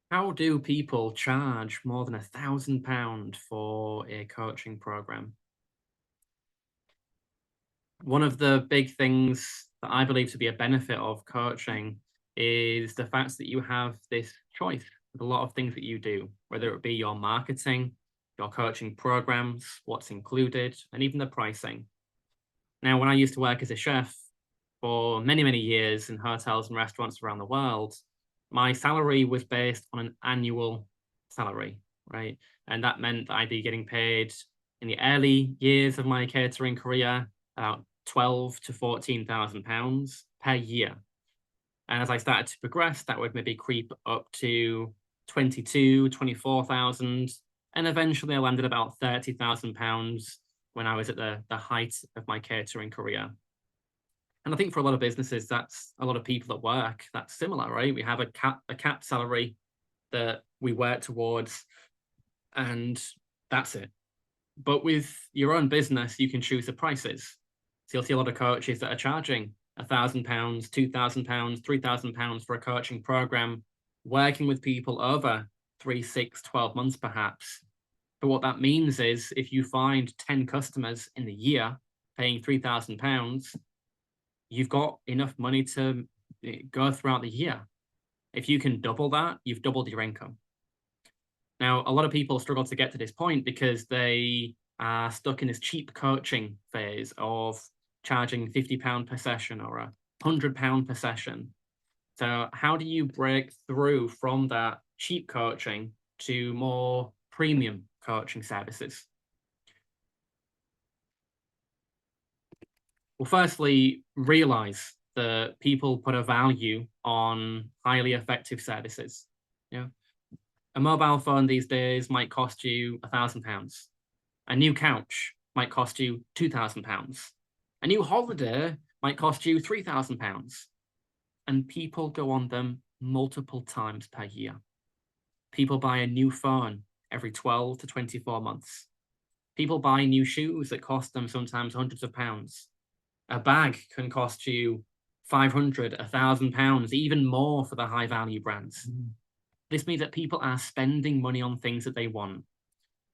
How do people charge more than £1,000 for a coaching program? One of the big things that I believe to be a benefit of coaching is the fact that you have this choice with a lot of things that you do, whether it be your marketing, your coaching programs, what's included, and even the pricing. Now, when I used to work as a chef for many, many years in hotels and restaurants around the world, my salary was based on an annual salary, right? And that meant that I'd be getting paid in the early years of my catering career about 12 to 14,000 pounds per year. And as I started to progress, that would maybe creep up to 22, 24,000, and eventually I landed about 30,000 pounds when I was at the height of my catering career. And I think for a lot of businesses, that's a lot of people at work, that's similar, right? We have a cap salary that we work towards, and that's it. But with your own business, you can choose the prices. So you'll see a lot of coaches that are charging £1,000, £2,000, £3,000 for a coaching program, working with people over 3, 6, 12 months perhaps. But what that means is if you find 10 customers in the year paying £3,000, you've got enough money to go throughout the year. If you can double that, you've doubled your income. Now, a lot of people struggle to get to this point because they are stuck in this cheap coaching phase of charging £50 per session or £100 per session. So, how do you break through from that cheap coaching to more premium coaching services? Well, firstly, realize that people put a value on highly effective services. Yeah. A mobile phone these days might cost you £1,000. A new couch might cost you £2,000. A new holiday might cost you £3,000. And people go on them multiple times per year. People buy a new phone every 12 to 24 months. People buy new shoes that cost them sometimes hundreds of pounds. A bag can cost you 500, £1,000, even more for the high value brands. This means that people are spending money on things that they want.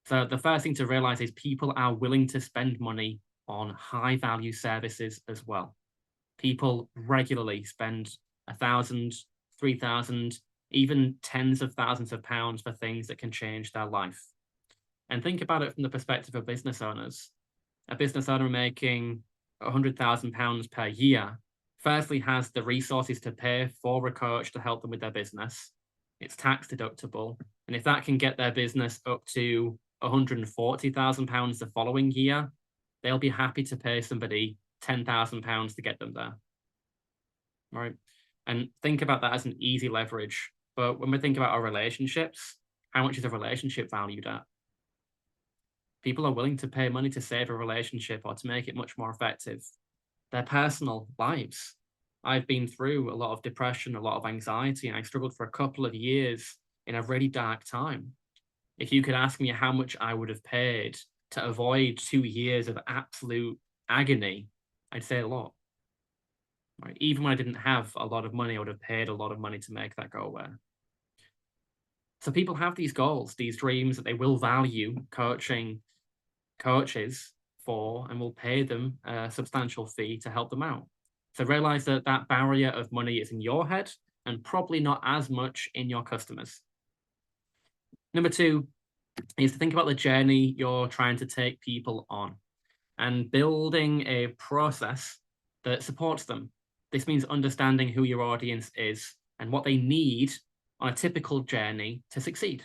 So the first thing to realize is people are willing to spend money on high value services as well. People regularly spend 1,000, 3,000, even tens of thousands of pounds for things that can change their life. And think about it from the perspective of business owners. A business owner making £100,000 per year firstly has the resources to pay for a coach to help them with their business. It's tax deductible. And if that can get their business up to £140,000 the following year, they'll be happy to pay somebody £10,000 to get them there. Right. And think about that as an easy leverage. But when we think about our relationships, how much is a relationship valued at? People are willing to pay money to save a relationship or to make it much more effective. Their personal lives. I've been through a lot of depression, a lot of anxiety, and I struggled for a couple of years in a really dark time. If you could ask me how much I would have paid to avoid 2 years of absolute agony, I'd say a lot. Right? Even when I didn't have a lot of money, I would have paid a lot of money to make that go away. So people have these goals, these dreams that they will value coaching coaches for and will pay them a substantial fee to help them out. So realize that that barrier of money is in your head and probably not as much in your customers. Number two is to think about the journey you're trying to take people on and building a process that supports them. This means understanding who your audience is and what they need on a typical journey to succeed,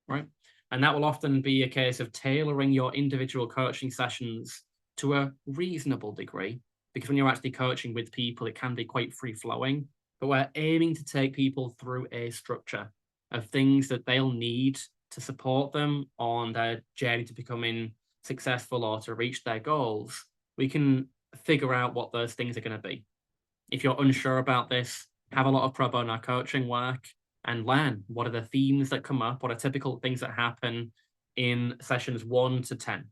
right? And that will often be a case of tailoring your individual coaching sessions to a reasonable degree, because when you're actually coaching with people, it can be quite free flowing. But we're aiming to take people through a structure of things that they'll need to support them on their journey to becoming successful or to reach their goals. We can figure out what those things are going to be. If you're unsure about this, have a lot of pro bono coaching work and learn what are the themes that come up, what are typical things that happen in sessions 1 to 10,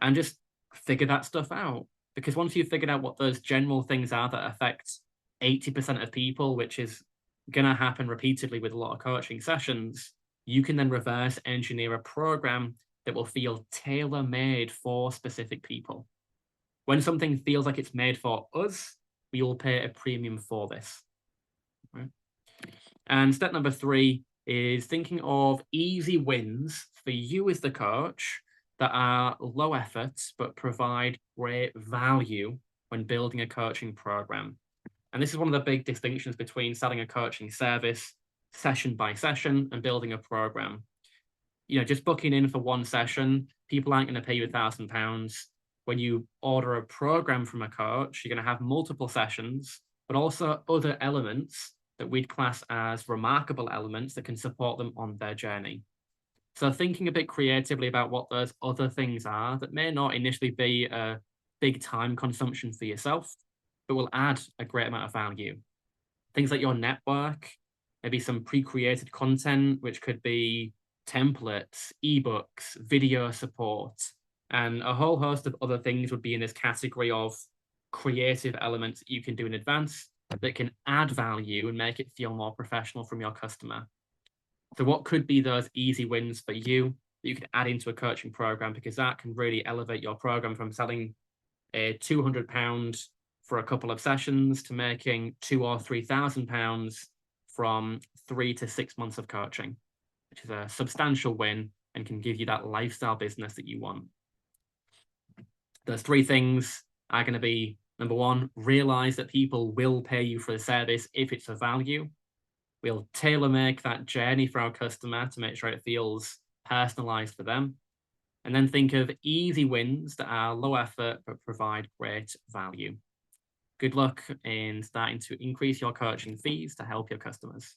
and just figure that stuff out. Because once you've figured out what those general things are that affect 80% of people, which is going to happen repeatedly with a lot of coaching sessions, you can then reverse engineer a program that will feel tailor-made for specific people. When something feels like it's made for us, we will pay a premium for this. Right? And step number 3 is thinking of easy wins for you as the coach that are low effort but provide great value when building a coaching program. And this is one of the big distinctions between selling a coaching service session by session and building a program. Just booking in for one session, people aren't going to pay you £1,000. When you order a program from a coach, you're going to have multiple sessions, but also other elements that we'd class as remarkable elements that can support them on their journey. So thinking a bit creatively about what those other things are that may not initially be a big time consumption for yourself, but will add a great amount of value. Things like your network, maybe some pre-created content, which could be templates, ebooks, video support, and a whole host of other things would be in this category of creative elements that you can do in advance that can add value and make it feel more professional from your customer. So what could be those easy wins for you that you could add into a coaching program, because that can really elevate your program from selling a £200 for a couple of sessions to making £2,000 or £3,000 from 3 to 6 months of coaching, which is a substantial win and can give you that lifestyle business that you want. Those 3 things are going to be, number 1, realize that people will pay you for the service if it's of value. We'll tailor make that journey for our customer to make sure it feels personalized for them. And then think of easy wins that are low effort but provide great value. Good luck in starting to increase your coaching fees to help your customers.